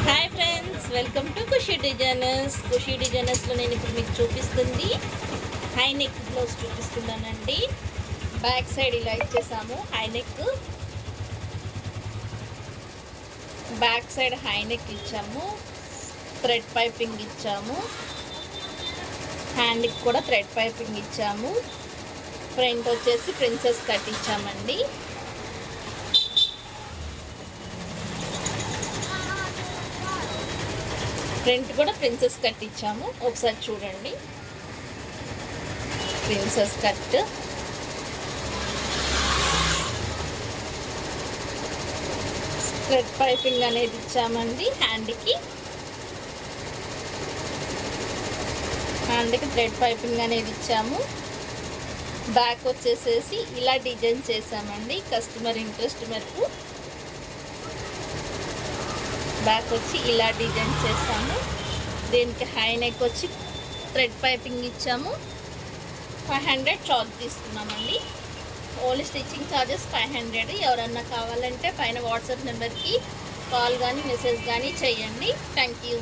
Hi friends, welcome to Khushi designers. Khushi డిజైనర్స్లో నేను ఇప్పుడు మీకు చూపిస్తుంది హై నెక్ బ్లౌజ్ చూపిస్తున్నానండి. బ్యాక్ సైడ్ ఇలా ఇచ్చేసాము. High neck, back side high neck ఇచ్చాము. థ్రెడ్ పైపింగ్ ఇచ్చాము. హ్యాండ్కి కూడా థ్రెడ్ పైపింగ్ ఇచ్చాము. ఫ్రంట్ వచ్చేసి ప్రిన్సెస్ కట్ ఇచ్చామండి. ఫ్రంట్ కూడా ప్రిన్సెస్ కట్ ఇచ్చాము. ఒకసారి చూడండి. ప్రిన్సెస్ కట్, థ్రెడ్ పైపింగ్ అనేది ఇచ్చామండి. హ్యాండ్కి థ్రెడ్ పైపింగ్ అనేది ఇచ్చాము. బ్యాక్ వచ్చేసేసి ఇలా డిజైన్ చేసామండి. కస్టమర్ ఇంట్రెస్ట్ మేరకు బ్యాక్ వచ్చి ఇలా డిజైన్ చేసాము. దీనికి హై నెక్ వచ్చి థ్రెడ్ పైపింగ్ ఇచ్చాము. 500 చార్జ్ తీసుకున్నామండి. Only stitching charges 500. ఎవరన్నా కావాలంటే పైన వాట్సాప్ నెంబర్కి కాల్ కానీ మెసేజ్ కానీ చేయండి. Thank you.